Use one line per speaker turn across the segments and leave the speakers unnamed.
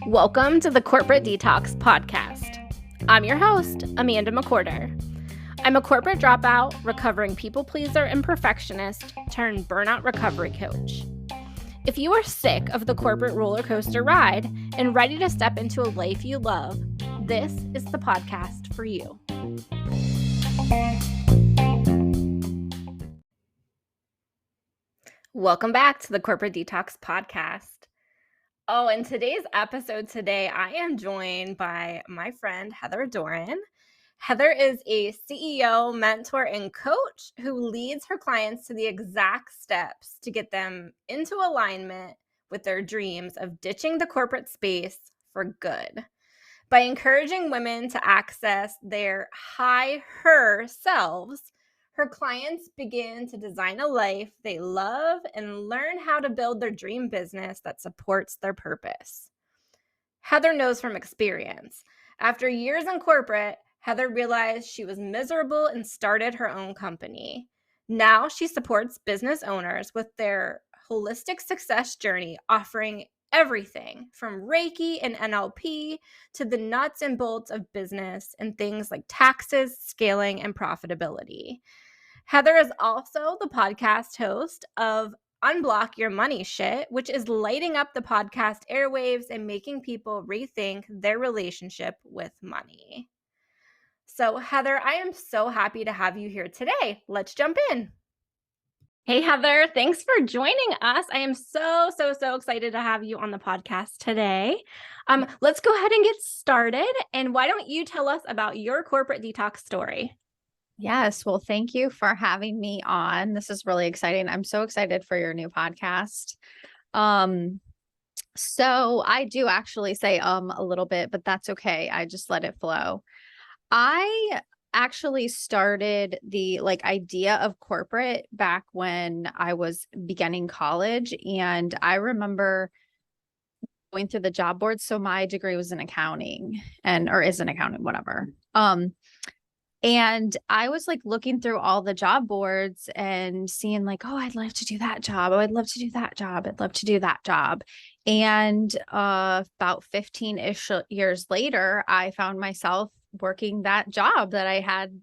Welcome to the Corporate Detox podcast. I'm your host, Amanda McWhorter. I'm a corporate dropout, recovering people pleaser and perfectionist turned burnout recovery coach. If you are sick of the corporate roller coaster ride and ready to step into a life you love, this is the podcast for you. Welcome back to the Corporate Detox podcast. Oh, in today's episode I am joined by my friend, Heather Doran. Heather is a CEO, mentor, and coach who leads her clients to the exact steps to get them into alignment with their dreams of ditching the corporate space for good. By encouraging women to access their her selves, her clients begin to design a life they love and learn how to build their dream business that supports their purpose. Heather knows from experience. After years in corporate, Heather realized she was miserable and started her own company. Now she supports business owners with their holistic success journey, offering everything from Reiki and NLP to the nuts and bolts of business and things like taxes, scaling, and profitability. Heather is also the podcast host of Unblock Your Money Shit, which is lighting up the podcast airwaves and making people rethink their relationship with money. So, Heather, I am so happy to have you here today. Let's jump in. Hey, Heather, thanks for joining us. I am so excited to have you on the podcast today. Let's go ahead and get started. And why don't you tell us about your corporate detox story?
Yes. Well, thank you for having me on. This is really exciting. I'm so excited for your new podcast. So I do actually say a little bit, but that's okay. I just let it flow. I actually started the idea of corporate back when I was beginning college, and I remember going through the job board. So my degree was in accounting or is in accounting, whatever. And I was looking through all the job boards and seeing oh, I'd love to do that job. Oh, I'd love to do that job. I'd love to do that job. And about 15-ish years later, I found myself working that job that I had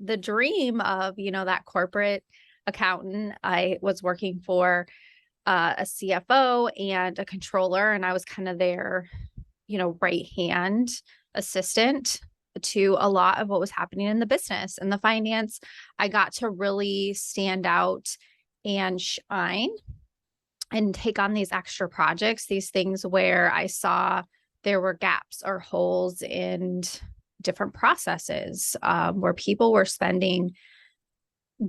the dream of, that corporate accountant. I was working for a CFO and a controller, and I was kind of their, right hand assistant to a lot of what was happening in the business and the finance. I got to really stand out and shine and take on these extra projects, these things where I saw there were gaps or holes in different processes, where people were spending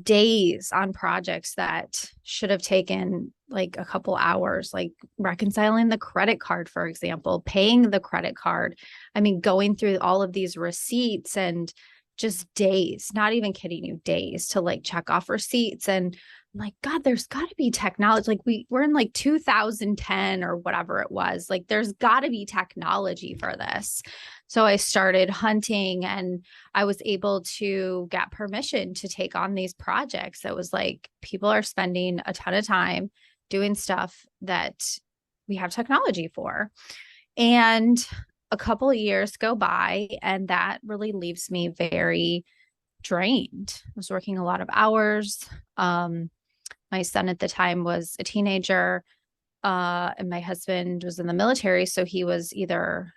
days on projects that should have taken a couple hours, like reconciling the credit card, for example, paying the credit card. I mean, going through all of these receipts and just days, not even kidding you, days to check off receipts. And I'm like, God, there's got to be technology. We're in 2010 or whatever it was. There's got to be technology for this. So I started hunting, and I was able to get permission to take on these projects. It was people are spending a ton of time doing stuff that we have technology for. And a couple of years go by, and that really leaves me very drained. I was working a lot of hours. My son at the time was a teenager, and my husband was in the military. So he was either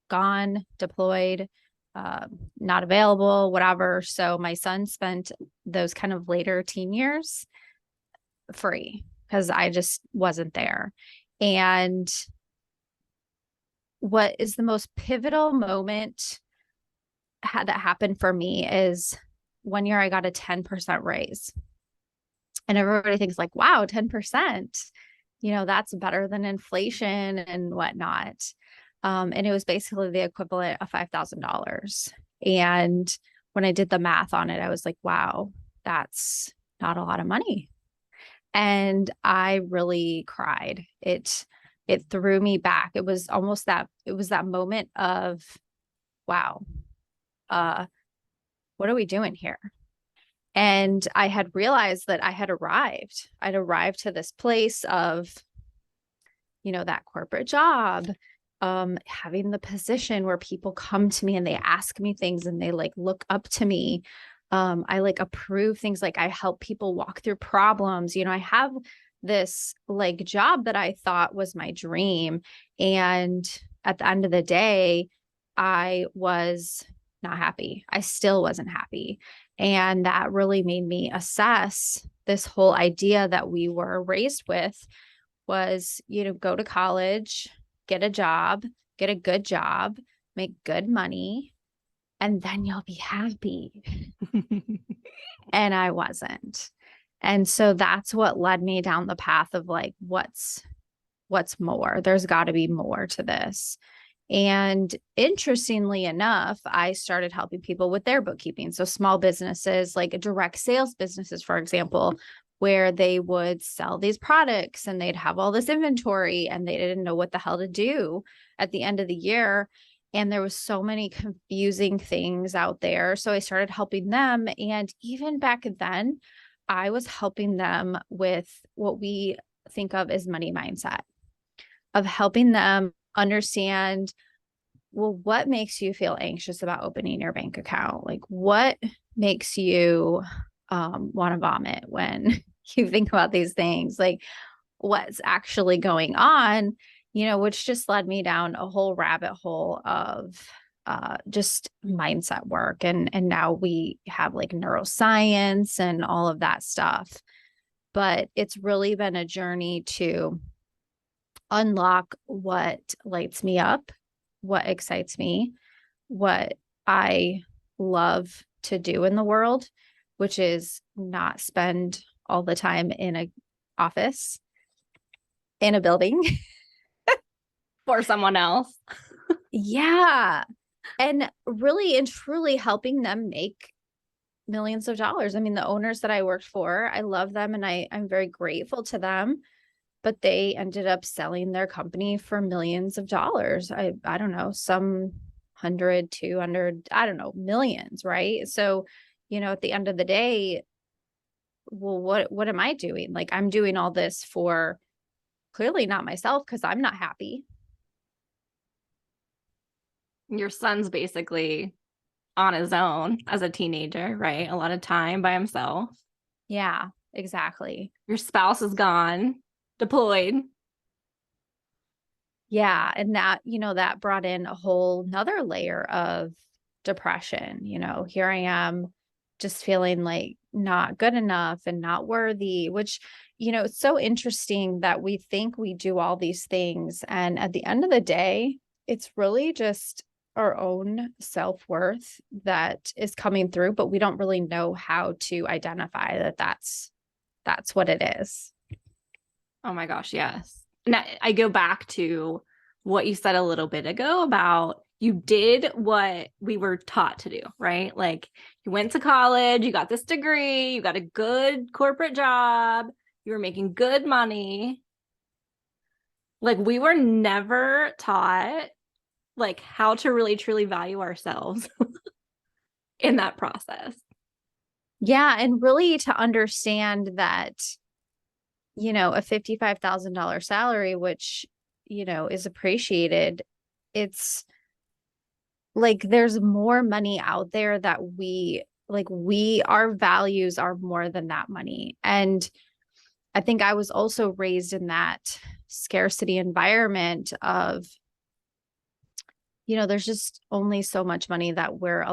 gone, deployed, not available, whatever. So my son spent those kind of later teen years free because I just wasn't there. And what is the most pivotal moment that happened for me is one year I got a 10% raise. And everybody thinks wow, 10%, that's better than inflation and whatnot. And it was basically the equivalent of $5,000. And when I did the math on it, I was wow, that's not a lot of money. And I really cried. It threw me back. It was that moment of, wow, what are we doing here? And I had realized that I had arrived. I'd arrived to this place of, that corporate job, having the position where people come to me and they ask me things and they like look up to me. I like approve things, like I help people walk through problems. I have this like job that I thought was my dream. And at the end of the day, I was not happy. I still wasn't happy. And that really made me assess this whole idea that we were raised with was, go to college, get a job, get a good job, make good money, and then you'll be happy. And I wasn't. And so that's what led me down the path of like, what's more? There's got to be more to this. And interestingly enough, I started helping people with their bookkeeping. So small businesses, like direct sales businesses, for example, where they would sell these products and they'd have all this inventory and they didn't know what the hell to do at the end of the year. And there was so many confusing things out there. So I started helping them. And even back then, I was helping them with what we think of as money mindset, of helping them understand, well, what makes you feel anxious about opening your bank account? Like, what makes you want to vomit when you think about these things? Like, what's actually going on? Which just led me down a whole rabbit hole of just mindset work. And now we have like neuroscience and all of that stuff. But it's really been a journey to unlock what lights me up, what excites me, what I love to do in the world, which is not spend all the time in a office, in a building.
For someone else.
Yeah. And really and truly helping them make millions of dollars. I mean, the owners that I worked for, I love them and I'm very grateful to them, but they ended up selling their company for millions of dollars. I don't know, some 100, 200, I don't know, millions, right? So, at the end of the day, well, what am I doing? Like, I'm doing all this for clearly not myself because I'm not happy.
Your son's basically on his own as a teenager, right? A lot of time by himself.
Yeah, exactly.
Your spouse is gone, deployed.
Yeah. And that brought in a whole nother layer of depression. Here I am just feeling like not good enough and not worthy, which, it's so interesting that we think we do all these things. And at the end of the day, it's really just our own self-worth that is coming through, but we don't really know how to identify that that's what it is.
Oh my gosh, yes. Now I go back to what you said a little bit ago about you did what we were taught to do, right? Like you went to college, you got this degree, you got a good corporate job, you were making good money. Like we were never taught like how to really truly value ourselves in that process.
Yeah. And really to understand that, a $55,000 salary, which, is appreciated, it's like there's more money out there that our values are more than that money. And I think I was also raised in that scarcity environment of, there's just only so much money that we're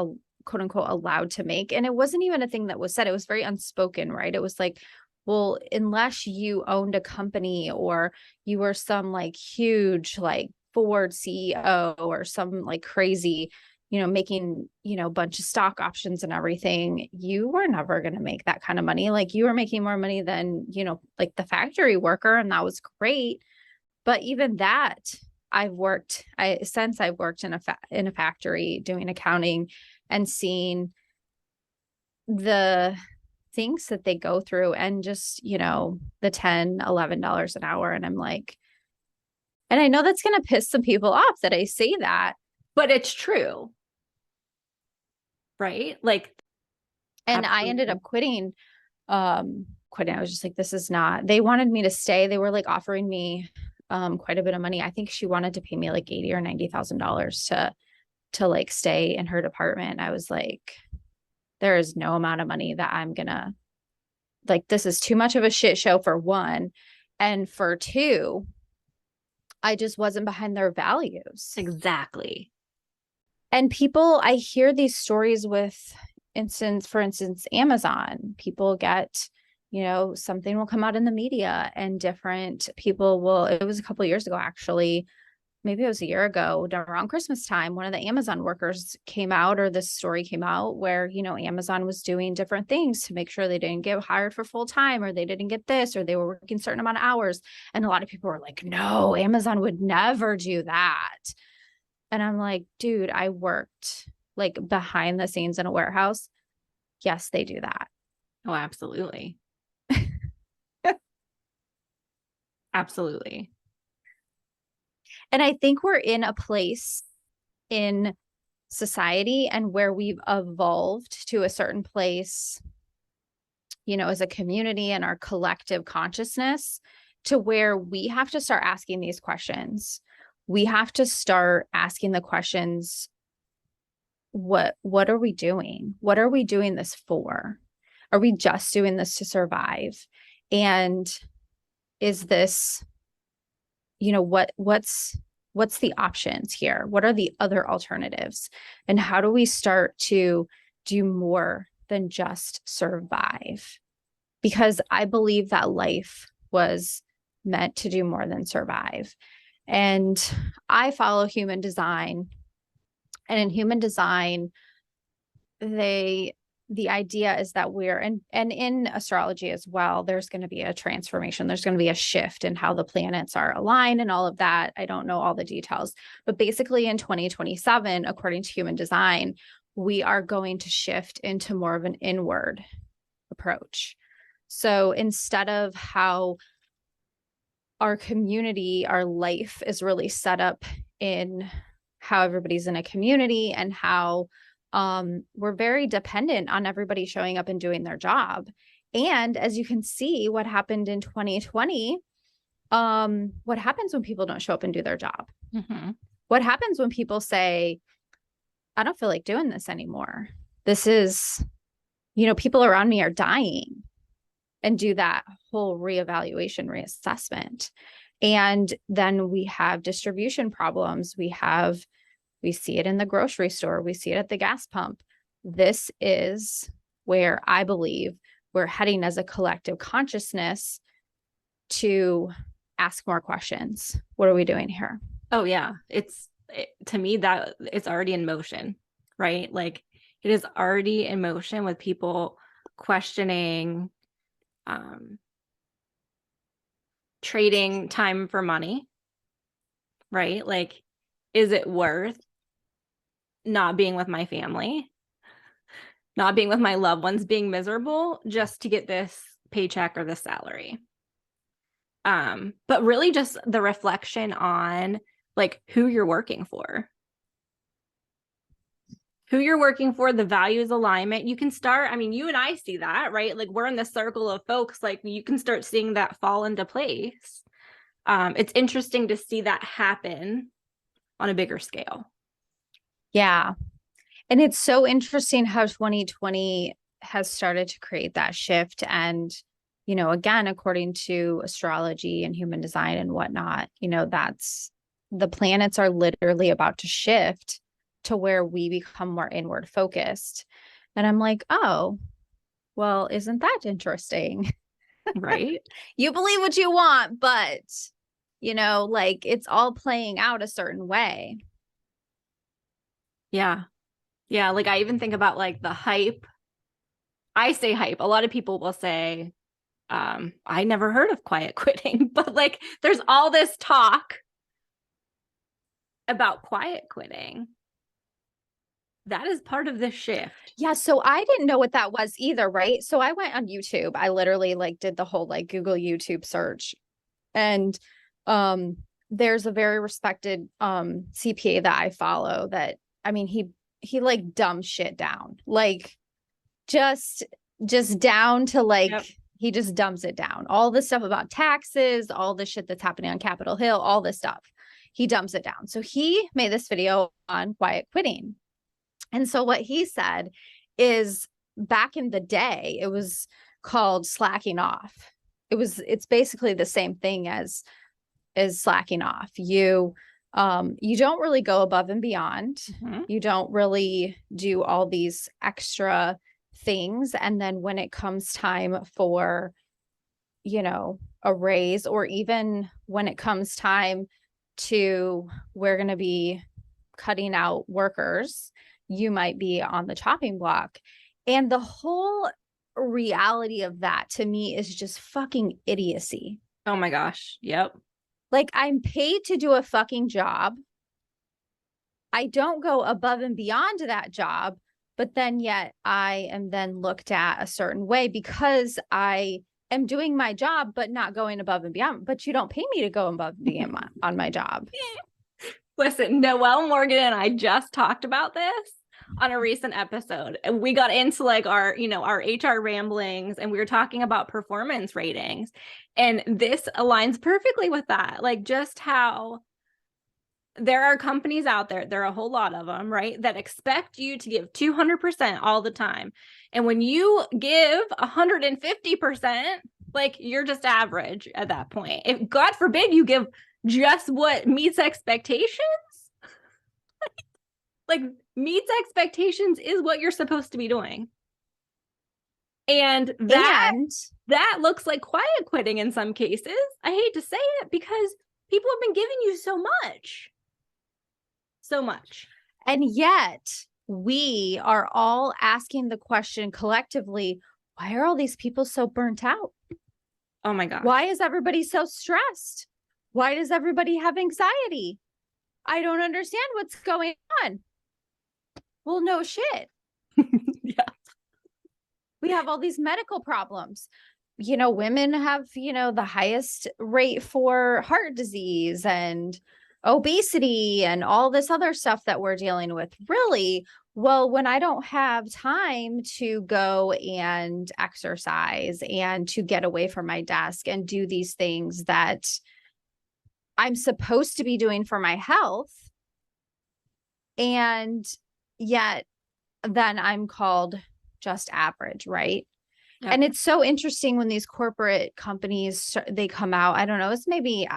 quote unquote allowed to make. And it wasn't even a thing that was said. It was very unspoken, right? It was like, well, unless you owned a company or you were some like huge like Ford CEO or some like crazy, making, a bunch of stock options and everything, you were never going to make that kind of money. Like you were making more money than, like the factory worker. And that was great. But even that, since I've worked in a factory doing accounting and seeing the things that they go through and just, the $10, $11 an hour. And I'm like, and I know that's going to piss some people off that I say that,
but it's true. Right? Like
And I ended
Absolutely.
up quitting. I was just like, this is not, they wanted me to stay. They were like offering me quite a bit of money. I think she wanted to pay me like 80 or $90,000 to like stay in her department. I was like, there is no amount of money that I'm gonna, like, this is too much of a shit show for one. And for two, I just wasn't behind their values.
Exactly.
And people, I hear these stories with for instance, Amazon. People get, something will come out in the media and different people will, it was a couple of years ago, actually, maybe it was a year ago, around Christmas time, one of the Amazon workers came out, or this story came out where, Amazon was doing different things to make sure they didn't get hired for full time, or they didn't get this, or they were working a certain amount of hours. And a lot of people were like, no, Amazon would never do that. And I'm like, dude, I worked like behind the scenes in a warehouse. Yes, they do that.
Oh, absolutely. Absolutely.
And I think we're in a place in society and where we've evolved to a certain place, as a community and our collective consciousness, to where we have to start asking these questions. We have to start asking the questions, what are we doing? What are we doing this for? Are we just doing this to survive? And is this, what's the options here? What are the other alternatives? And how do we start to do more than just survive? Because I believe that life was meant to do more than survive. And I follow human design. And in human design, the idea is that and in astrology as well, there's going to be a transformation. There's going to be a shift in how the planets are aligned and all of that. I don't know all the details, but basically in 2027, according to human design, we are going to shift into more of an inward approach. So instead of how our community, our life is really set up in how everybody's in a community and how we're very dependent on everybody showing up and doing their job. And as you can see, what happened in 2020, what happens when people don't show up and do their job?
Mm-hmm.
What happens when people say, I don't feel like doing this anymore? This is, people around me are dying, and do that whole reevaluation, reassessment. And then we have distribution problems. We see it in the grocery store. We see it at the gas pump. This is where I believe we're heading as a collective consciousness to ask more questions. What are we doing here?
Oh, yeah. To me, that it's already in motion, right? Like it is already in motion with people questioning trading time for money, right? Like, is it worth not being with my family, not being with my loved ones, being miserable just to get this paycheck or this salary? But really just the reflection on like who you're working for. Who you're working for, the values alignment. You can start, I mean, you and I see that, right? Like we're in the circle of folks, like you can start seeing that fall into place. It's interesting to see that happen on a bigger scale.
Yeah. And it's so interesting how 2020 has started to create that shift. And, again, according to astrology and human design and whatnot, that's the planets are literally about to shift to where we become more inward focused. And I'm like, oh, well, isn't that interesting?
Right.
You believe what you want, but, like it's all playing out a certain way.
Yeah. Yeah. Like I even think about like the hype. I say hype. A lot of people will say, I never heard of quiet quitting, but like there's all this talk about quiet quitting. That is part of this shift.
Yeah, so I didn't know what that was either, right? So I went on YouTube. I literally like did the whole like Google YouTube search. And there's a very respected CPA that I follow that, I mean, he like dumbs shit down. Like just down to like,
Yep.
he just dumps it down. All the stuff about taxes, all the shit that's happening on Capitol Hill, all this stuff. He dumps it down. So he made this video on quiet quitting. And so what he said is back in the day, it was called slacking off. It's basically the same thing as slacking off. You don't really go above and beyond.
Mm-hmm.
You don't really do all these extra things. And then when it comes time for, a raise, or even when it comes time to, we're going to be cutting out workers, you might be on the chopping block. And the whole reality of that to me is just fucking idiocy.
Oh my gosh. Yep.
Like, I'm paid to do a fucking job. I don't go above and beyond that job, but then yet I am then looked at a certain way because I am doing my job, but not going above and beyond. But you don't pay me to go above and beyond on my job.
Listen, Noelle Morgan and I just talked about this on a recent episode. We got into like our HR ramblings, and we were talking about performance ratings. And this aligns perfectly with that. Like, just how there are companies out there are a whole lot of them, right, that expect you to give 200% all the time. And when you give 150%, like, you're just average at that point. If God forbid you give just what meets expectations, like meets expectations is what you're supposed to be doing. And that looks like quiet quitting in some cases. I hate to say it, because people have been giving you so much. So much.
And yet we are all asking the question collectively, why are all these people so burnt out?
Oh my gosh.
Why is everybody so stressed? Why does everybody have anxiety? I don't understand what's going on. Well, no shit.
Yeah.
We have all these medical problems. Women have, the highest rate for heart disease and obesity and all this other stuff that we're dealing with. Really? Well, when I don't have time to go and exercise and to get away from my desk and do these things that I'm supposed to be doing for my health, and yet then I'm called just average, right? Yep. And it's so interesting when these corporate companies, they come out, I don't know, it's maybe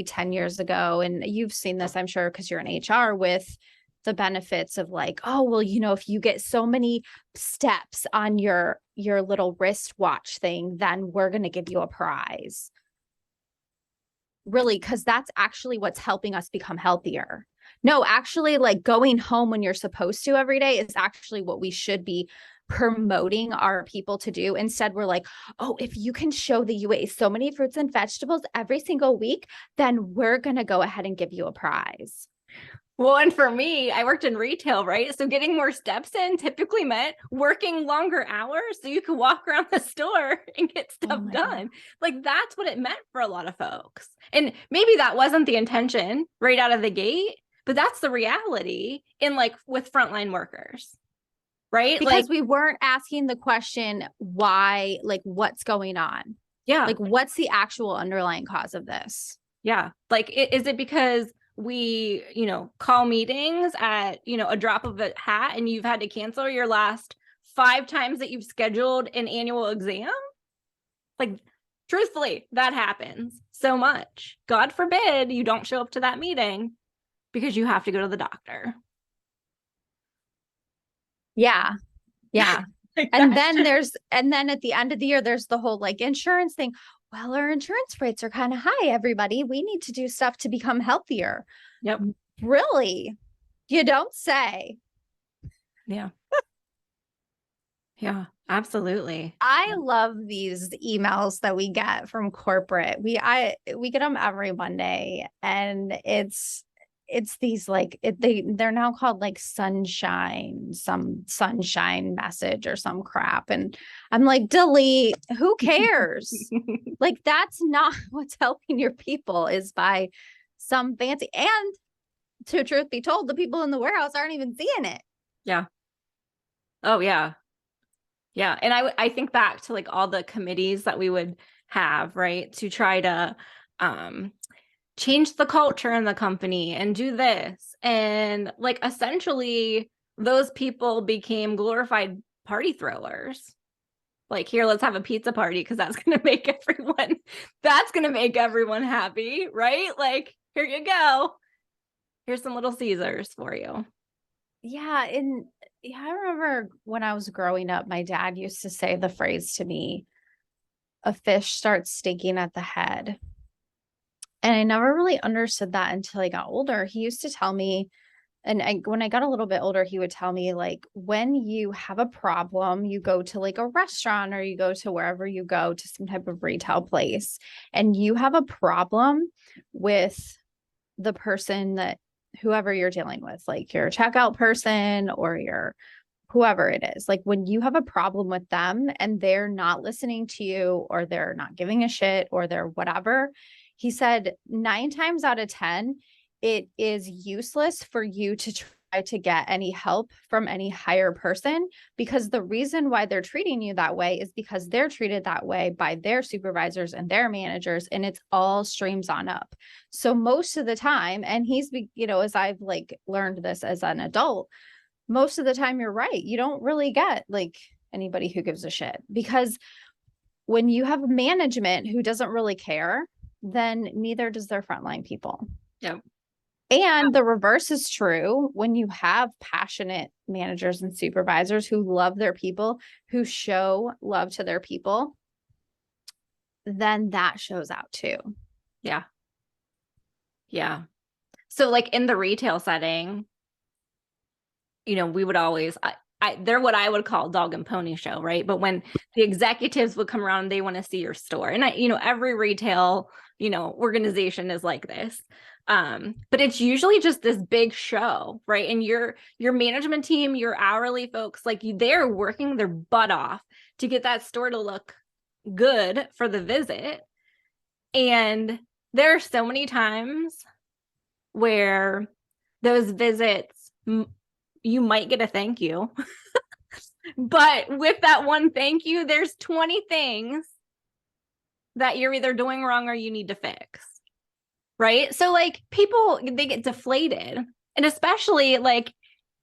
10 years ago. And you've seen this, I'm sure, because you're in HR, with the benefits of like, oh, well, if you get so many steps on your little wristwatch thing, then we're going to give you a prize. Really, because that's actually what's helping us become healthier. No, actually, like, going home when you're supposed to every day is actually what we should be promoting our people to do. Instead, we're like, oh, if you can show that you ate so many fruits and vegetables every single week, then we're going to go ahead and give you a prize.
Well, and for me, I worked in retail, right? So getting more steps in typically meant working longer hours so you could walk around the store and get stuff done. God. Like, that's what it meant for a lot of folks. And maybe that wasn't the intention right out of the gate, but that's the reality in, like, with frontline workers, right?
Because we weren't asking the question, why, like, what's going on?
Yeah.
Like, what's the actual underlying cause of this?
Yeah. Like, is it because we, call meetings at, a drop of a hat and you've had to cancel your last 5 times that you've scheduled an annual exam? Like, truthfully, that happens so much. God forbid you don't show up to that meeting because you have to go to the doctor.
Yeah. Yeah. And then at the end of the year, there's the whole like insurance thing. Well, our insurance rates are kind of high, everybody. We need to do stuff to become healthier.
Yep.
Really? You don't say.
Yeah. Yeah, absolutely.
I love these emails that we get from corporate. We get them every Monday, and it's these like they're now called like some sunshine message or some crap. And I'm like, delete, who cares? Like, that's not what's helping your people, is by some fancy, and to truth be told, the people in the warehouse aren't even seeing it.
Yeah. Oh yeah. Yeah. And I think back to like all the committees that we would have, right, to try to change the culture in the company and do this. And like essentially those people became glorified party throwers. Like, here, let's have a pizza party because that's gonna make everyone happy, right? Like, here you go. Here's some Little Caesars for you.
Yeah, and yeah, I remember when I was growing up, my dad used to say the phrase to me, a fish starts stinking at the head. And I never really understood that until I got older. He used to tell me, when I got a little bit older, he would tell me, like, when you have a problem, you go to like a restaurant or you go to wherever you go to some type of retail place, and you have a problem with the person that whoever you're dealing with, like your checkout person or your whoever it is, like when you have a problem with them and they're not listening to you or they're not giving a shit or they're whatever, he said 9 times out of 10, it is useless for you to try to get any help from any higher person, because the reason why they're treating you that way is because they're treated that way by their supervisors and their managers, and it's all streams on up. So most of the time, and he's, as I've like learned this as an adult, most of the time you're right. You don't really get like anybody who gives a shit, because when you have management who doesn't really care, then neither does their frontline people.
Yeah.
And the reverse is true. When you have passionate managers and supervisors who love their people, who show love to their people, then that shows out too.
Yeah. Yeah. So like in the retail setting, we would always, they're what I would call dog and pony show, right? But when the executives would come around, they want to see your store. And every retail, organization is like this. But it's usually just this big show, right? And your management team, your hourly folks, like they're working their butt off to get that store to look good for the visit. And there are so many times where those visits, you might get a thank you. But with that one thank you, there's 20 things that you're either doing wrong or you need to fix. Right? So like people, they get deflated. And especially like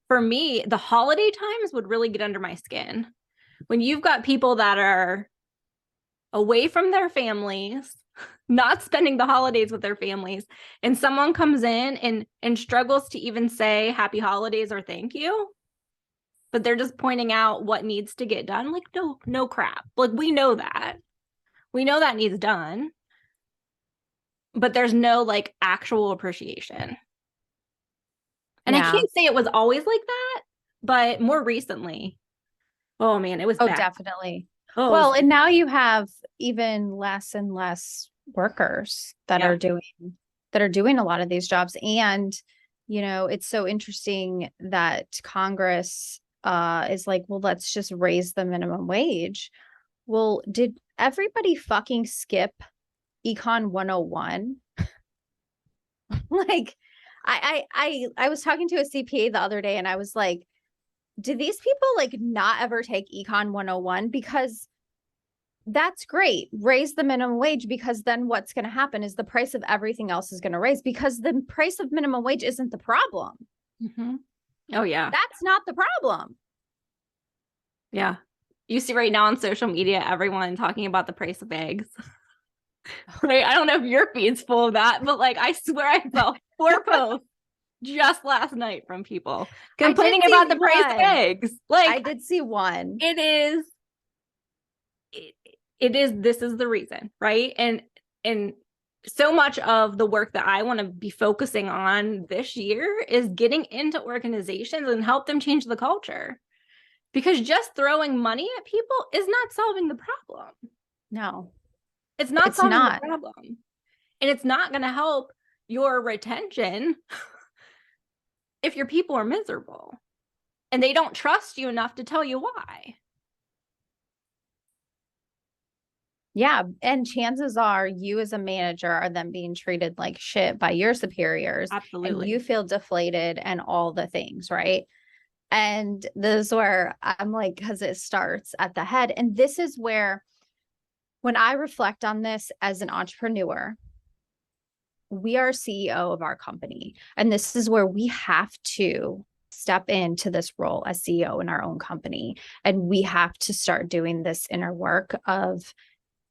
for me, the holiday times would really get under my skin. When you've got people that are away from their families, not spending the holidays with their families, and someone comes in and struggles to even say happy holidays or thank you, but they're just pointing out what needs to get done. Like, no crap. Like, we know that needs done, but there's no like actual appreciation. And I can't say it was always like that, but more recently, oh man, it was bad.
Definitely.
Oh,
well, and now you have even less and less workers that are doing a lot of these jobs. And, it's so interesting that Congress is like, well, let's just raise the minimum wage. Well, did everybody fucking skip Econ 101? Like, I was talking to a CPA the other day and I was like, do these people like not ever take Econ 101? Because that's great. Raise the minimum wage, because then what's going to happen is the price of everything else is going to raise, because the price of minimum wage isn't the problem.
Mm-hmm. Oh, yeah.
That's not the problem.
Yeah. You see right now on social media, everyone talking about the price of eggs. Right? I don't know if your feed's full of that, but like I swear I saw 4 posts just last night from people complaining about the price of eggs. Like,
I did see one.
This is the reason, right? And so much of the work that I want to be focusing on this year is getting into organizations and help them change the culture, because just throwing money at people is not solving the problem.
No,
it's not solving the problem, and it's not going to help your retention if your people are miserable and they don't trust you enough to tell you why.
Yeah. And chances are you as a manager are then being treated like shit by your superiors.
Absolutely.
And you feel deflated and all the things, right? And this is where I'm like, because it starts at the head. And this is where, when I reflect on this as an entrepreneur, we are CEO of our company. And this is where we have to step into this role as CEO in our own company. And we have to start doing this inner work of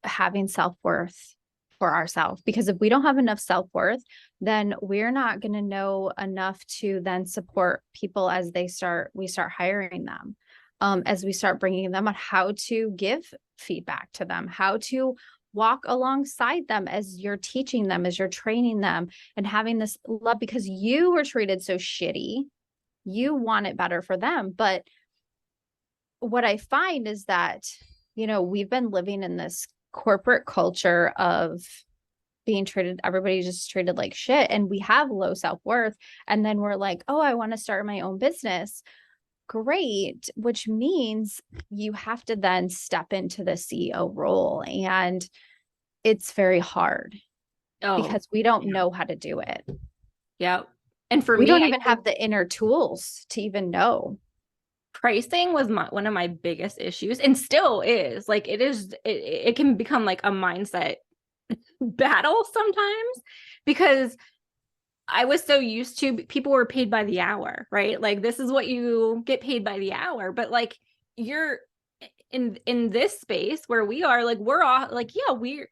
having self-worth for ourselves. Because if we don't have enough self-worth, then we're not going to know enough to then support people as we start hiring them. As we start bringing them on how to give feedback to them, how to walk alongside them as you're teaching them, as you're training them, and having this love because you were treated so shitty. You want it better for them. But what I find is that, we've been living in this corporate culture of being treated, everybody just treated like shit. And we have low self-worth. And then we're like, oh, I want to start my own business. Great. Which means you have to then step into the CEO role. And it's very hard
Oh,
because we don't
yeah.
know how to do it.
Yeah. And for
We
me,
don't
I
even
think
have the inner tools to even know.
pricing was one of my biggest issues and still is. Like it can become like a mindset battle sometimes because I was so used to people were paid by the hour, right? Like this is what you get paid by the hour, but like you're in this space where we are like we're all like yeah, we're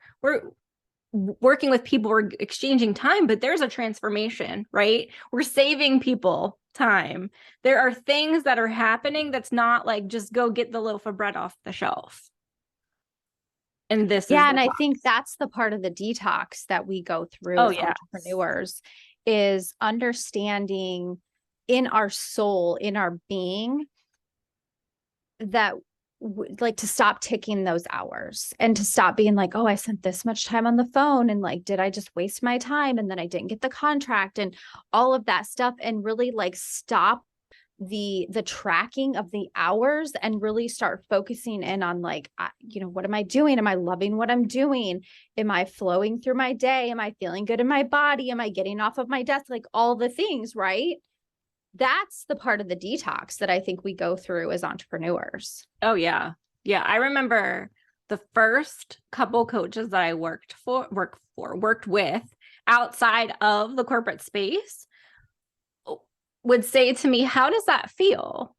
working with people, we're exchanging time, but there's a transformation, right? We're saving people time. There are things that are happening that's not like just go get the loaf of bread off the shelf. And this is
Yeah.
the
And I
box.
think that's the part of the detox that we go through
Oh,
as
yes.
entrepreneurs is understanding in our soul, in our being, that like to stop ticking those hours and to stop being like, oh, I spent this much time on the phone and like, did I just waste my time? And then I didn't get the contract and all of that stuff, and really like stop the tracking of the hours and really start focusing in on like, what am I doing? Am I loving what I'm doing? Am I flowing through my day? Am I feeling good in my body? Am I getting off of my desk? Like all the things, right? That's the part of the detox that I think we go through as entrepreneurs.
Oh, yeah. Yeah. I remember the first couple coaches that I worked with outside of the corporate space would say to me, how does that feel?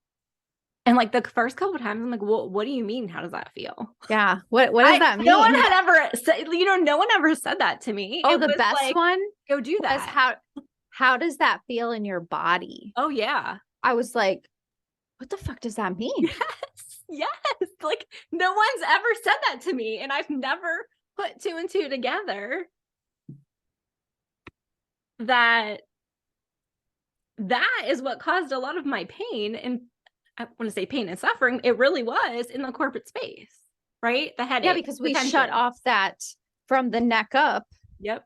And like the first couple of times, I'm like, well, what do you mean? How does that feel?
Yeah. What does that
No one
mean?
had ever said, no one ever said that to me.
Oh,
It
the
was
best
like,
one
go do
was
that.
how does that feel in your body?
Oh, yeah.
I was like, what the fuck does that mean?
Yes. Yes. Like no one's ever said that to me. And I've never put two and two together that that is what caused a lot of my pain. And I want to say pain and suffering. It really was in the corporate space, right? The
Yeah,
headache,
because
the
we shut
tension.
off that from the neck up.
Yep.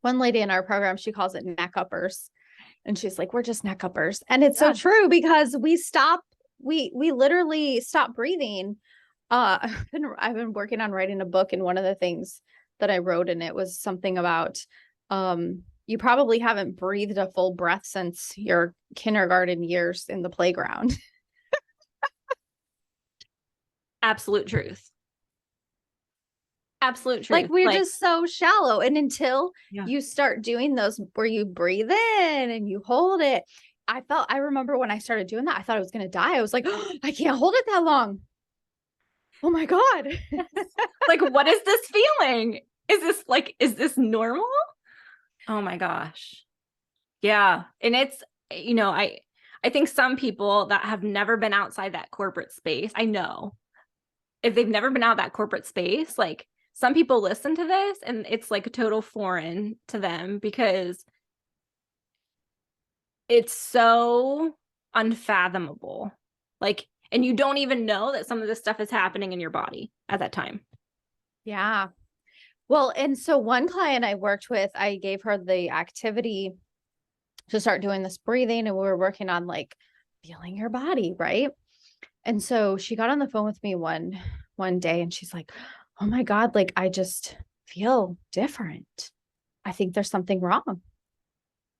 One lady in our program, she calls it neck uppers. And she's like, we're just neck uppers. And it's so
Yeah.
true because we literally stop breathing. I've been working on writing a book, and one of the things that I wrote in it was something about you probably haven't breathed a full breath since your kindergarten years in the playground.
Absolute truth. Absolute
Like
truth.
we're
Like,
just so shallow. And until
yeah.
you start doing those where you breathe in and you hold it, I remember when I started doing that, I thought I was going to die. I was like, oh, I can't hold it that long. Oh my God.
Like, what is this feeling? Is this normal? Oh my gosh. Yeah. And it's, I think some people that have never been outside that corporate space, I know if they've never been out that corporate space, like some people listen to this and it's like a total foreign to them because it's so unfathomable. Like, and you don't even know that some of this stuff is happening in your body at that time.
Yeah. Well, and so one client I worked with, I gave her the activity to start doing this breathing, and we were working on like feeling your body, right? And so she got on the phone with me one day and she's like, "Oh my God, like I just feel different. I think there's something wrong."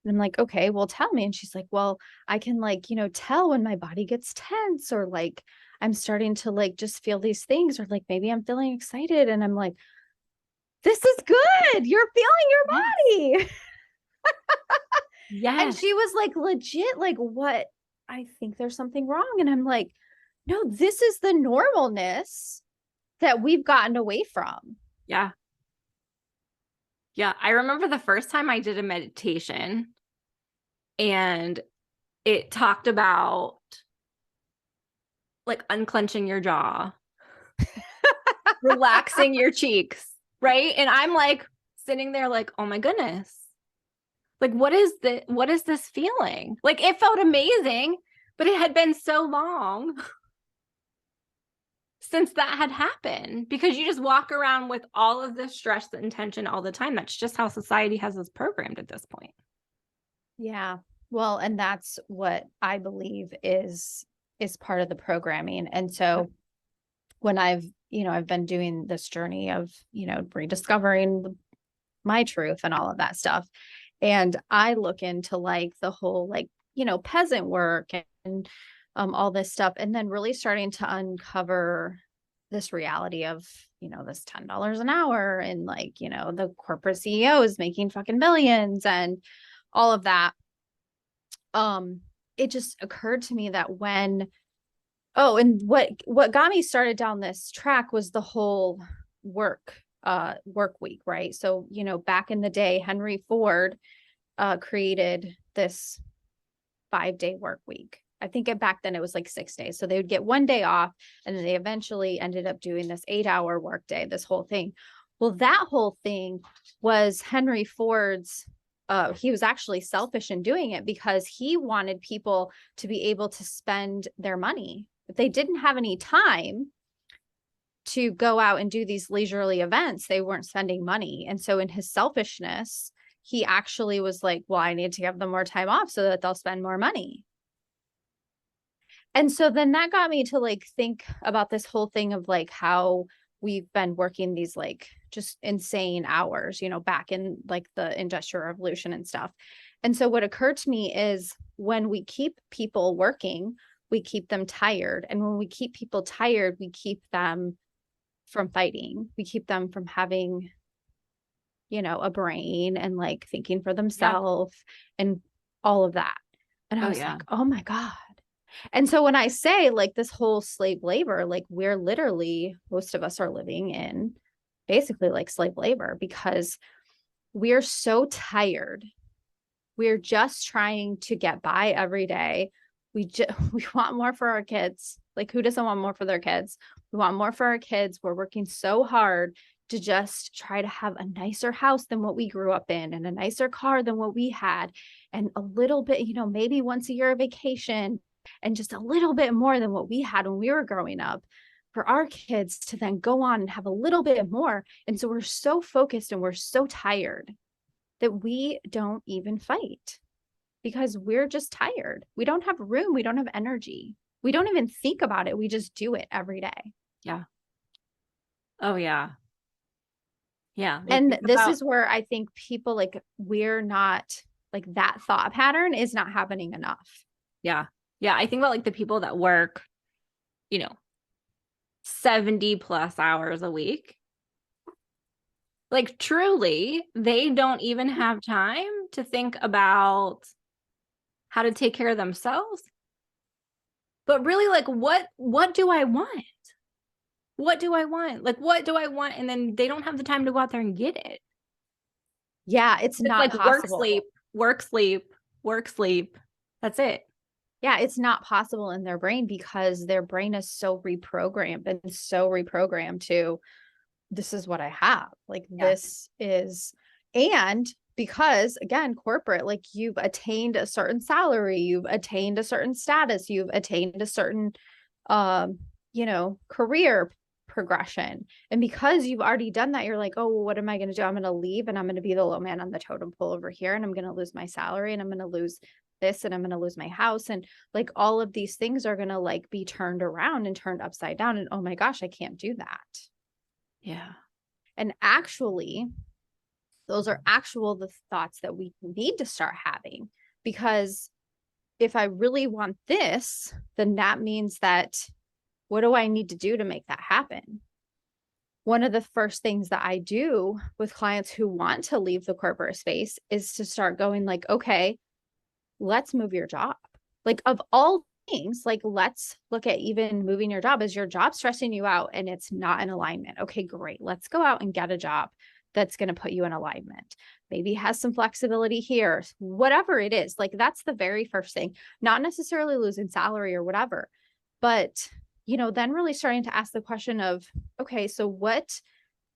And I'm like, okay, well, tell me. And she's like, well, I can like, tell when my body gets tense, or like I'm starting to like just feel these things, or like maybe I'm feeling excited. And I'm like, this is good. You're
Yes.
feeling your body. And
Yes.
she was like, legit, like, what? I think there's something wrong. And I'm like, no, this is the normalness that we've gotten away from.
Yeah. Yeah. I remember the first time I did a meditation and it talked about like unclenching your jaw, relaxing your cheeks, right? And I'm like sitting there like, oh my goodness. Like what is this feeling? Like it felt amazing, but it had been so long since that had happened because you just walk around with all of this stress and tension all the time. That's just how society has us programmed at this point.
Yeah. Well, and that's what I believe is part of the programming. And so when I've been doing this journey of, rediscovering my truth and all of that stuff. And I look into like the whole like, peasant work and all this stuff, and then really starting to uncover this reality of, this $10 an hour, and like, the corporate CEOs making fucking millions and all of that. It just occurred to me that and what got me started down this track was the whole work week, right? So, back in the day, Henry Ford created this 5-day work week. I think back then it was like 6 days. So they would get one day off, and then they eventually ended up doing this 8-hour work day, this whole thing. Well, that whole thing was Henry Ford's. He was actually selfish in doing it because he wanted people to be able to spend their money. If they didn't have any time to go out and do these leisurely events, they weren't spending money. And so in his selfishness, he actually was like, well, I need to give them more time off so that they'll spend more money. And so then that got me to like think about this whole thing of like how we've been working these like just insane hours, back in like the Industrial Revolution and stuff. And so what occurred to me is when we keep people working, we keep them tired. And when we keep people tired, we keep them from fighting. We keep them from having, a brain and like thinking for
Yeah.
themselves and all of that. And I
Oh
was
yeah.
like, oh my God. And so when I say like this whole slave labor, like we're literally, most of us are living in basically like slave labor because we're so tired. We're just trying to get by every day. We want more for our kids. Like who doesn't want more for their kids? We want more for our kids. We're working so hard to just try to have a nicer house than what we grew up in, and a nicer car than what we had, and a little bit, maybe once a year of vacation, and just a little bit more than what we had when we were growing up, for our kids to then go on and have a little bit more. And so we're so focused and we're so tired that we don't even fight because we're just tired. We don't have room. We don't have energy. We don't even think about it. We just do it every day.
Yeah. Oh yeah. Yeah. Like
And
think
this
about
is where I think people like, we're not like that thought pattern is not happening enough.
yeah. Yeah. I think about like the people that work, you know, 70 plus hours a week. Like truly, they don't even have time to think about how to take care of themselves. But really, like what do I want? What do I want? Like what do I want? And then they don't have the time to go out there and get it.
Yeah, it's
It's
not
like work,
possible.
sleep, work, sleep, work, sleep. That's it.
Yeah, it's not possible in their brain because their brain is so reprogrammed and so reprogrammed to, this is what I have. Like
Yeah.
this is, and because again, corporate, like you've attained a certain salary, you've attained a certain status, you've attained a certain, um, career progression. And because you've already done that, you're like, oh, well, what am I going to do? I'm going to leave and I'm going to be the low man on the totem pole over here. And I'm going to lose my salary and I'm going to lose this and I'm going to lose my house. And like all of these things are going to like be turned around and turned upside down. And oh my gosh, I can't do that.
Yeah.
And actually, those are actual the thoughts that we need to start having. Because if I really want this, then that means that what do I need to do to make that happen? One of the first things that I do with clients who want to leave the corporate space is to start going like, okay, let's move your job. Like of all things, like let's look at even moving your job. Is your job stressing you out and it's not in alignment? Okay, great. Let's go out and get a job that's going to put you in alignment. Maybe has some flexibility here, whatever it is. Like that's the very first thing, not necessarily losing salary or whatever, but then really starting to ask the question of, okay, so what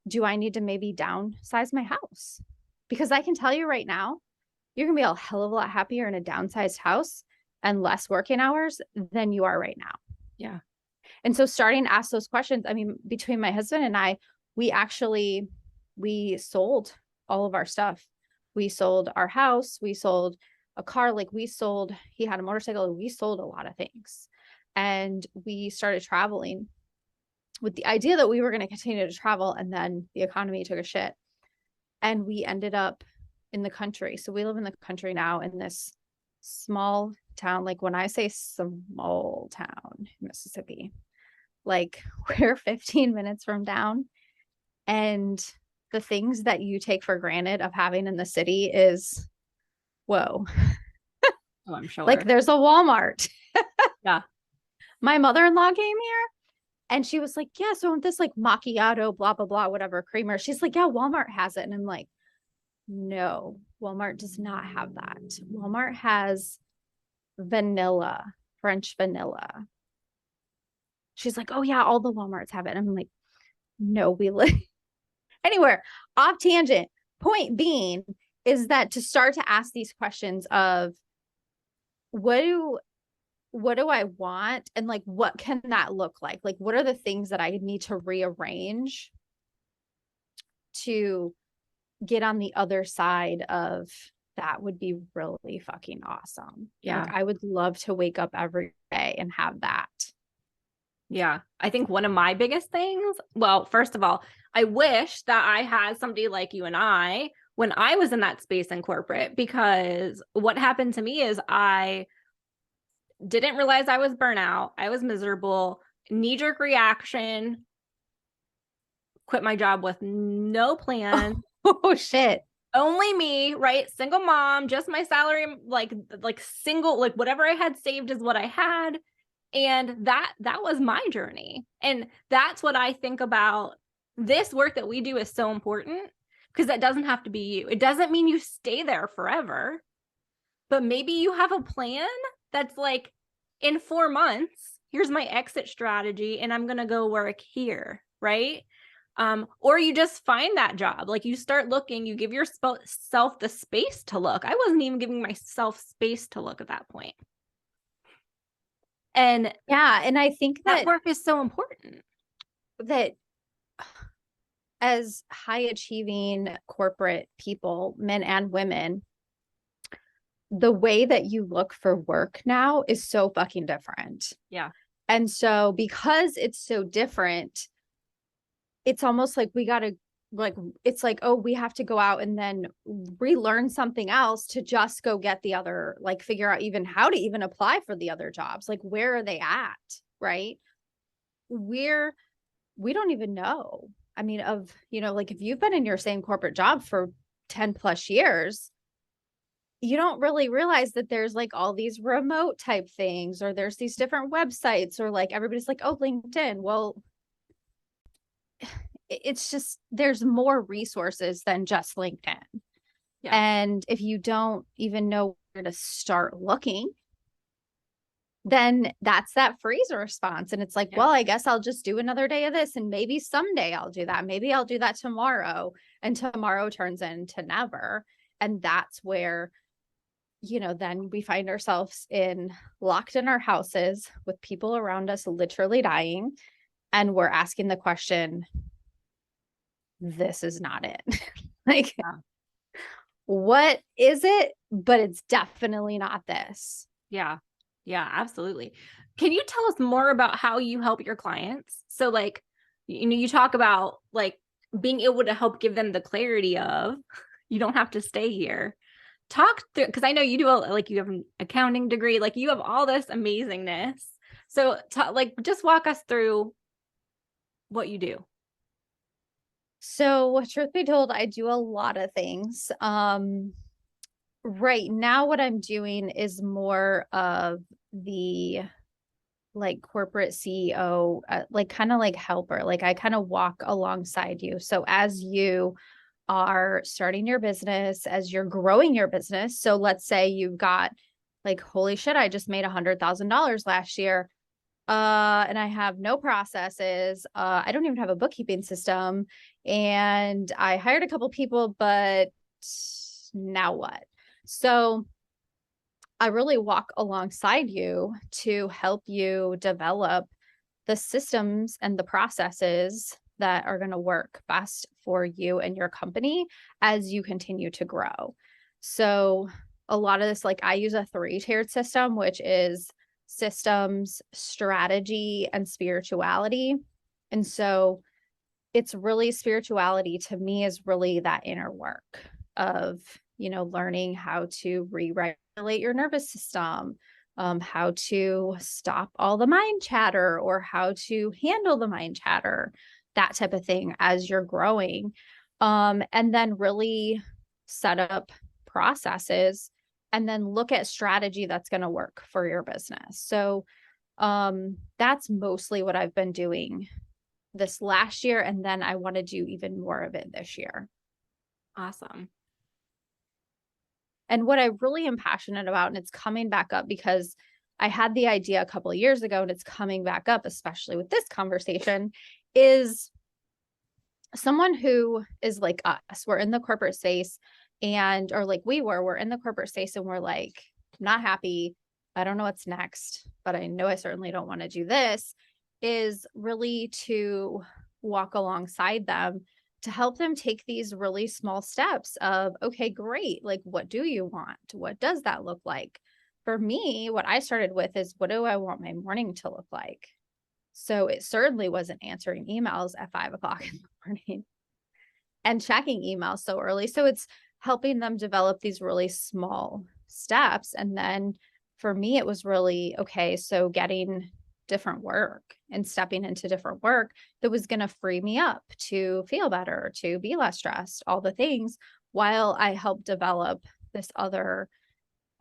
do I need to maybe downsize my house? Because I can tell you right now, you're going to be a hell of a lot happier in a downsized house and less working hours than you are right now.
Yeah.
And so starting to ask those questions, I mean, between my husband and I, we sold all of our stuff. We sold our house. We sold a car. He had a motorcycle. We sold a lot of things. And we started traveling with the idea that we were going to continue to travel. And then the economy took a shit. And we ended up in the country. So we live in the country now in this small town. Like when I say small town, Mississippi, like we're 15 minutes from down. And the things that you take for granted of having in the city is, whoa.
Oh, I'm sure.
Like there's a Walmart.
Yeah.
My mother-in-law came here and she was like, yeah, so this like macchiato, blah, blah, blah, whatever creamer. She's like, yeah, Walmart has it. And I'm like, no, Walmart does not have that. Walmart has vanilla, French vanilla. She's like, oh yeah, all the Walmarts have it. And I'm like, no, we live anywhere off tangent. Point being is that to start to ask these questions of what do I want? And like, what can that look like? Like, what are the things that I need to rearrange to get on the other side of that would be really fucking awesome.
Yeah.
Like, I would love to wake up every day and have that.
Yeah. I think one of my biggest things, well, first of all, I wish that I had somebody like you and I when I was in that space in corporate, because what happened to me is I didn't realize I was burnout. I was miserable, knee-jerk reaction, quit my job with no plan.
Oh shit.
Only me, right? Single mom, just my salary, like single, like whatever I had saved is what I had. And that was my journey. And that's what I think about. This work that we do is so important because that doesn't have to be you. It doesn't mean you stay there forever, but maybe you have a plan that's like, in 4 months, here's my exit strategy and I'm going to go work here, right? Or you just find that job. Like you start looking, you give yourself the space to look. I wasn't even giving myself space to look at that point. And
yeah, and I think
that work is so important.
That as high achieving corporate people, men and women, the way that you look for work now is so fucking different.
Yeah.
And so because it's so different, it's almost like we got to it's like, oh, we have to go out and then relearn something else to just go get the other, like figure out even how to even apply for the other jobs. Like, where are they at? Right. We don't even know. I mean, like if you've been in your same corporate job for 10 plus years, you don't really realize that there's like all these remote type things, or there's these different websites, or like everybody's like, oh, LinkedIn. Well, it's just, there's more resources than just LinkedIn. Yeah. And if you don't even know where to start looking, then that's that freeze response. And it's like, well, I guess I'll just do another day of this. And maybe someday I'll do that. Maybe I'll do that tomorrow. And tomorrow turns into never. And that's where, then we find ourselves locked in our houses with people around us literally dying. And we're asking the question, this is not it. Like, what is it? But it's definitely not this.
Yeah. Yeah, absolutely. Can you tell us more about how you help your clients? So like, you talk about like being able to help give them the clarity of, You don't have to stay here. Talk through, because I know you do like you have an accounting degree, like you have all this amazingness. So like just walk us through what you do.
So, truth be told, I do a lot of things. Right now, what I'm doing is more of the like corporate CEO, like kind of like helper. Like I kind of walk alongside you. So as you are starting your business, as you're growing your business. So let's say you've got like, holy shit, I just made $100,000 last year. And I have no processes. I don't even have a bookkeeping system. And I hired a couple people, but now what? So I really walk alongside you to help you develop the systems and the processes that are going to work best for you and your company as you continue to grow. So, a lot of this, like I use a 3-tiered system, which is systems, strategy, and spirituality. And so, it's really spirituality to me is really that inner work of, learning how to re-regulate your nervous system, how to stop all the mind chatter or how to handle the mind chatter, that type of thing as you're growing. And then really set up processes and then look at strategy that's going to work for your business. So that's mostly what I've been doing this last year. And then I want to do even more of it this year.
Awesome.
And what I really am passionate about, and it's coming back up because I had the idea a couple of years ago and it's coming back up, especially with this conversation, is someone who is like us. We're in the corporate space or like we're in the corporate space and we're like, not happy. I don't know what's next, but I know I certainly don't want to do this, is really to walk alongside them to help them take these really small steps of, okay, great. Like, what do you want? What does that look like? For me, what I started with is, what do I want my morning to look like? So it certainly wasn't answering emails at 5 o'clock in the morning and checking emails so early. So it's helping them develop these really small steps. And then for me, it was really, okay, so getting different work and stepping into different work that was going to free me up to feel better, to be less stressed, all the things, while I help develop this other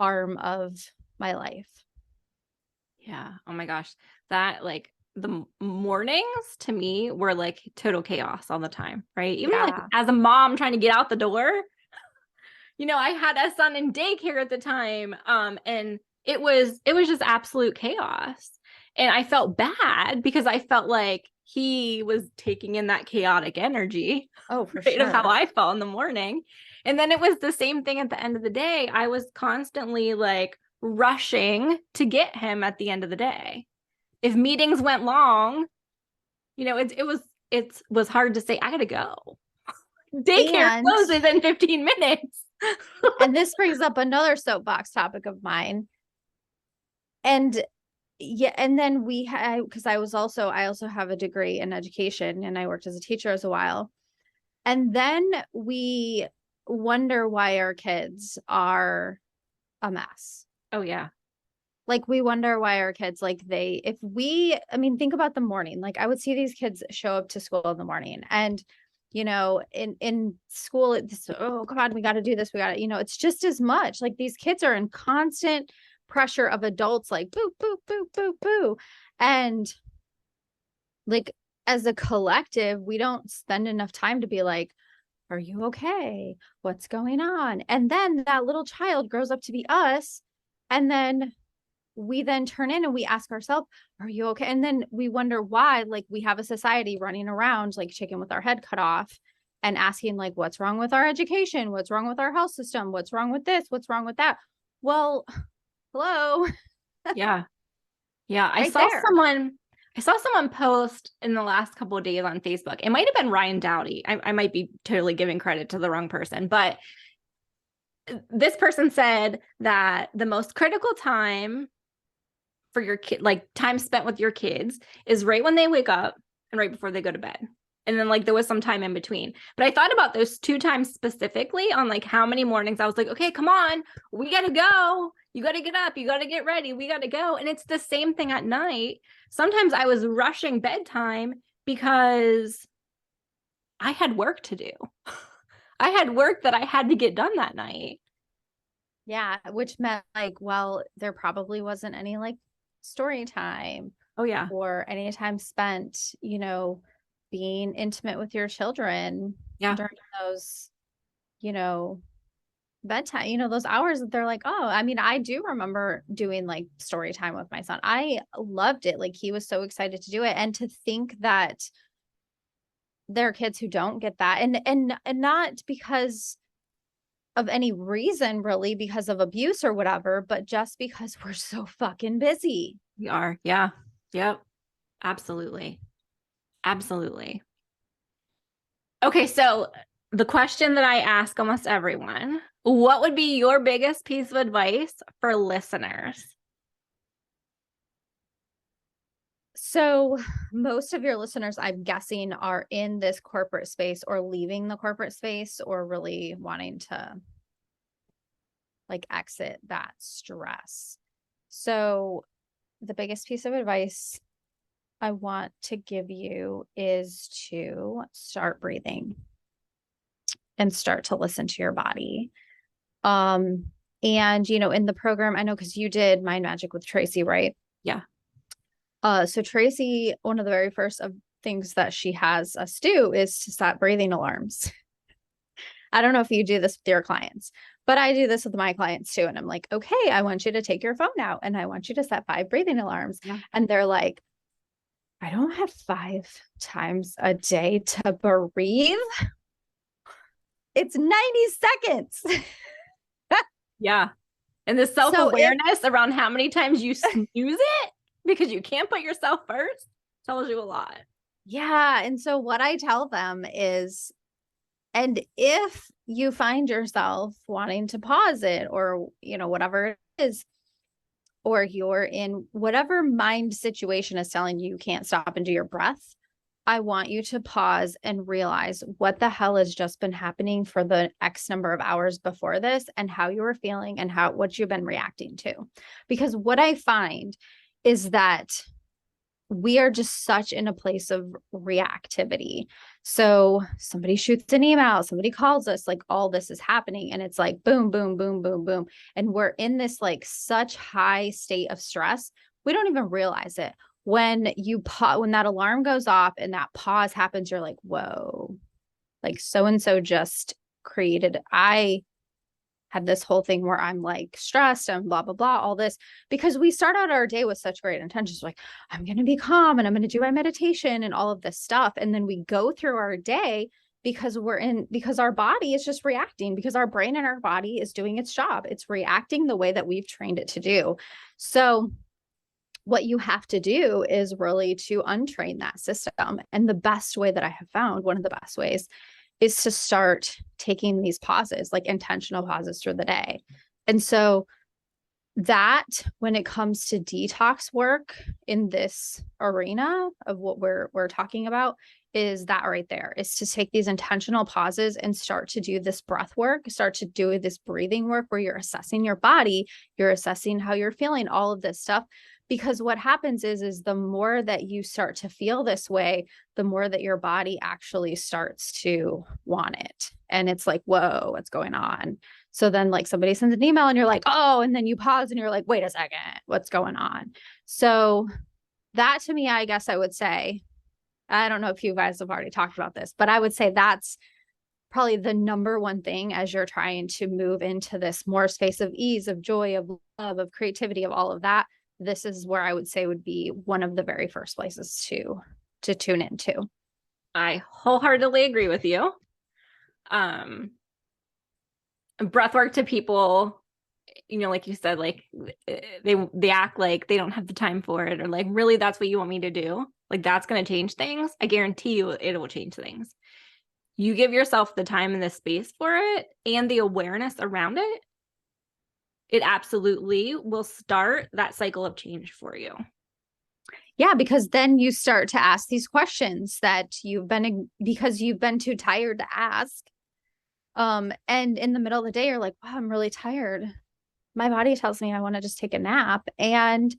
arm of my life.
Yeah. Oh my gosh. That like the mornings to me were like total chaos all the time, right? Even like as a mom trying to get out the door, I had a son in daycare at the time. And it was just absolute chaos. And I felt bad because I felt like he was taking in that chaotic energy.
Oh, for
right,
sure.
of how I felt in the morning. And then it was the same thing at the end of the day. I was constantly like rushing to get him at the end of the day. If meetings went long, it was hard to say, I gotta go. Daycare closes in 15 minutes.
And this brings up another soapbox topic of mine. And yeah, and then because I also have a degree in education and I worked as a teacher as a while. And then we wonder why our kids are a mess.
Oh yeah.
Like we wonder why our kids, like think about the morning. Like I would see these kids show up to school in the morning and in school, oh God, we got to do this. We got to, it's just as much like these kids are in constant pressure of adults, like boo, boo, boo, boo, boo. And like, as a collective, we don't spend enough time to be like, are you okay? What's going on? And then that little child grows up to be us. And then we then turn in and we ask ourselves, are you okay? And then we wonder why, like we have a society running around like chicken with our head cut off and asking like, what's wrong with our education? What's wrong with our health system? What's wrong with this? What's wrong with that? Well, hello.
Yeah. Yeah.
Right
I saw someone post in the last couple of days on Facebook. It might have been Ryan Dowdy. I might be totally giving credit to the wrong person, but this person said that the most critical time for your kid, like time spent with your kids, is right when they wake up and right before they go to bed. And then like there was some time in between. But I thought about those 2 times specifically on like how many mornings I was like, okay, come on, we got to go. You got to get up. You got to get ready. We got to go. And it's the same thing at night. Sometimes I was rushing bedtime because I had work to do. I had work that I had to get done that night.
Yeah, which meant like, well, there probably wasn't any like story time
Oh, yeah.
or any time spent, being intimate with your children
Yeah.
during those, you know, bedtime, those hours that they're like, oh, I mean, I do remember doing like story time with my son. I loved it. Like he was so excited to do it. And to think that there are kids who don't get that and not because of any reason really because of abuse or whatever, but just because we're so fucking busy.
We are. Yeah. Yep. Absolutely. Absolutely. Okay. So the question that I ask almost everyone, what would be your biggest piece of advice for listeners?
So most of your listeners, I'm guessing, are in this corporate space or leaving the corporate space or really wanting to like exit that stress. So the biggest piece of advice I want to give you is to start breathing and start to listen to your body. Um, and in the program, I know because you did Mind Magic with Tracy, right?
Yeah.
So Tracy, one of the very first of things that she has us do is to set breathing alarms. I don't know if you do this with your clients, but I do this with my clients too. And I'm like, okay, I want you to take your phone out and I want you to set 5 breathing alarms.
Yeah.
And they're like, I don't have 5 times a day to breathe. It's 90 seconds.
Yeah. And the self-awareness around how many times you snooze it because you can't put yourself first tells you a lot.
Yeah. And so what I tell them is, and if you find yourself wanting to pause it or, whatever it is, or you're in whatever mind situation is telling you can't stop and do your breath, I want you to pause and realize what the hell has just been happening for the X number of hours before this and how you were feeling and what you've been reacting to. Because what I find is that we are just such in a place of reactivity. So somebody shoots an email, somebody calls us, like all this is happening. And it's like boom, boom, boom, boom, boom. And we're in this like such high state of stress. We don't even realize it. When when that alarm goes off and that pause happens, you're like, whoa, like so-and-so just I had this whole thing where I'm like stressed and blah, blah, blah, all this, because we start out our day with such great intentions. Like, I'm going to be calm and I'm going to do my meditation and all of this stuff. And then we go through our day because our body is just reacting, because our brain and our body is doing its job. It's reacting the way that we've trained it to do. So what you have to do is really to untrain that system. And the best way that I have found, one of the best ways, is to start taking these pauses, like intentional pauses through the day. And so that when it comes to detox work in this arena of what we're talking about, is that right there, is to take these intentional pauses and start to do this breath work, start to do this breathing work where you're assessing your body, you're assessing how you're feeling, all of this stuff. Because what happens is the more that you start to feel this way, the more that your body actually starts to want it. And it's like, whoa, what's going on? So then like somebody sends an email and you're like, oh, and then you pause and you're like, wait a second, what's going on? So that to me, I guess I would say, I don't know if you guys have already talked about this, but I would say that's probably the number one thing as you're trying to move into this more space of ease, of joy, of love, of creativity, of all of that. This is where I would say would be one of the very first places to tune into.
I wholeheartedly agree with you. Breath work to people, like you said, like they act like they don't have the time for it, or like, really, that's what you want me to do? Like, that's going to change things. I guarantee you it will change things. You give yourself the time and the space for it and the awareness around it, it absolutely will start that cycle of change for you.
Yeah, because then you start to ask these questions that because you've been too tired to ask. And in the middle of the day, you're like, wow, I'm really tired. My body tells me I want to just take a nap. And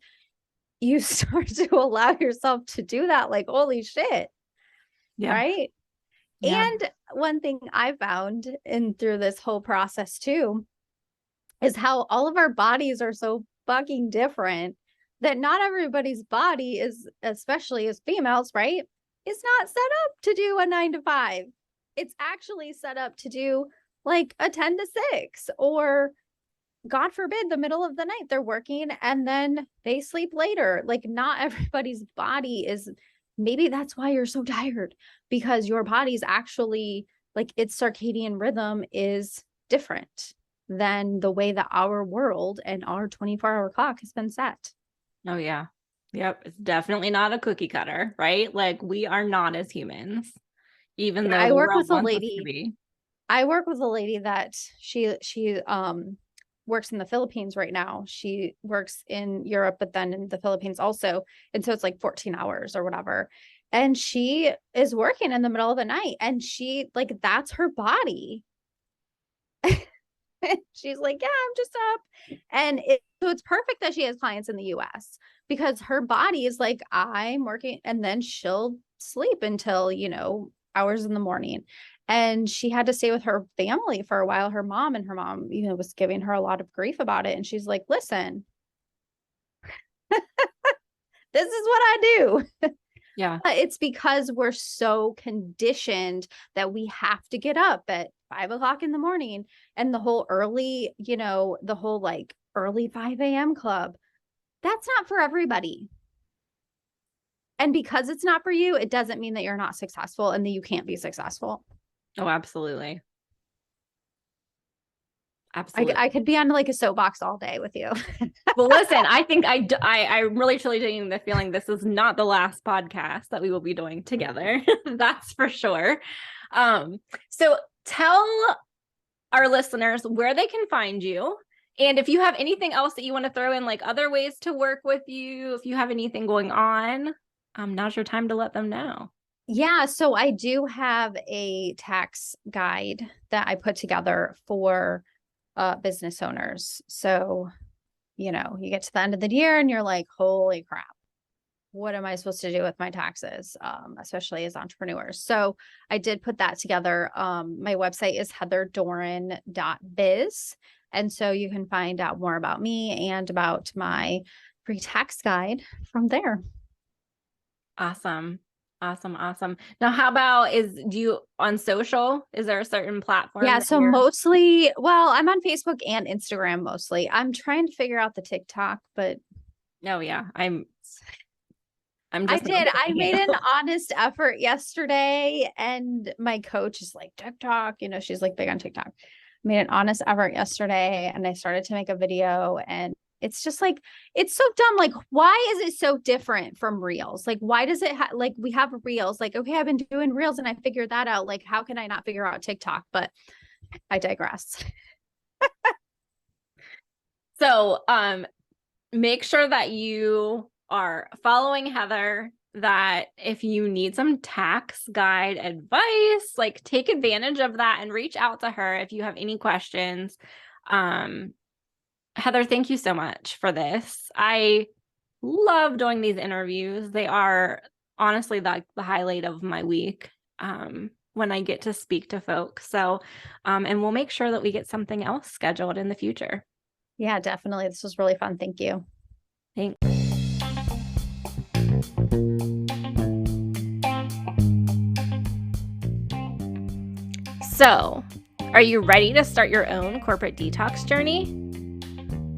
you start to allow yourself to do that, like, holy shit.
Yeah.
Right.
Yeah.
And one thing I found in through this whole process too is how all of our bodies are so fucking different that not everybody's body is, especially as females, right, is not set up to do a 9 to 5. It's actually set up to do like a 10 to 6, or God forbid, the middle of the night they're working and then they sleep later. Like, not everybody's body is, maybe that's why you're so tired, because your body's actually, like, its circadian rhythm is different than the way that our world and our 24-hour clock has been set.
Oh, yeah. Yep. It's definitely not a cookie cutter, right? Like, we are not as humans, even
Yeah,
though the world wants us to be.
I work with a lady that she works in the Philippines right now. She works in Europe, but then in the Philippines also. And so it's like 14 hours or whatever. And she is working in the middle of the night, and she, like, that's her body. She's like, yeah, I'm just up. And so it's perfect that she has clients in the US, because her body is like, I'm working, and then she'll sleep until, hours in the morning. And she had to stay with her family for a while, her mom, and her mom, was giving her a lot of grief about it. And she's like, listen, this is what I do.
Yeah.
It's because we're so conditioned that we have to get up at 5 o'clock in the morning, and the whole early, the whole like early 5 a.m. club. That's not for everybody. And because it's not for you, it doesn't mean that you're not successful and that you can't be successful.
Oh, absolutely. Absolutely.
I could be on like a soapbox all day with you.
Well, listen, I think I'm really truly getting the feeling this is not the last podcast that we will be doing together. That's for sure. So tell our listeners where they can find you. And if you have anything else that you want to throw in, like other ways to work with you, if you have anything going on, now's your time to let them know.
Yeah, so I do have a tax guide that I put together for business owners. So, you get to the end of the year and you're like, holy crap, what am I supposed to do with my taxes? Especially as entrepreneurs. So I did put that together. My website is heatherdoran.biz. And so you can find out more about me and about my free tax guide from there.
Awesome. Awesome. Now, how about do you on social? Is there a certain platform?
Yeah. So mostly, well, I'm on Facebook and Instagram mostly. I'm trying to figure out the TikTok, but.
Oh yeah. I'm
I made an honest effort yesterday, and my coach is like, TikTok, she's like big on TikTok. I made an honest effort yesterday, and I started to make a video, and it's just like, it's so dumb. Like, why is it so different from Reels? Like, why does it like, we have Reels, like, okay, I've been doing Reels and I figured that out. Like, how can I not figure out TikTok? But I digress.
So, make sure that you are following Heather, that if you need some tax guide advice, like take advantage of that and reach out to her if you have any questions. Heather, thank you so much for this. I love doing these interviews. They are honestly the highlight of my week when I get to speak to folks. So, and we'll make sure that we get something else scheduled in the future.
Yeah, definitely. This was really fun. Thank you.
Thanks. So, are you ready to start your own corporate detox journey?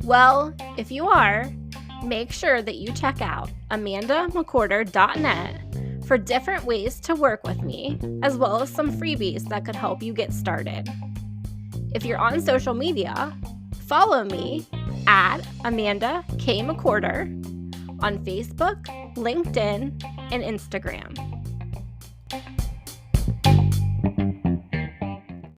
Well, if you are, make sure that you check out amandamcwhorter.net for different ways to work with me, as well as some freebies that could help you get started. If you're on social media, follow me at Amanda K. McWhorter on Facebook, LinkedIn, and Instagram.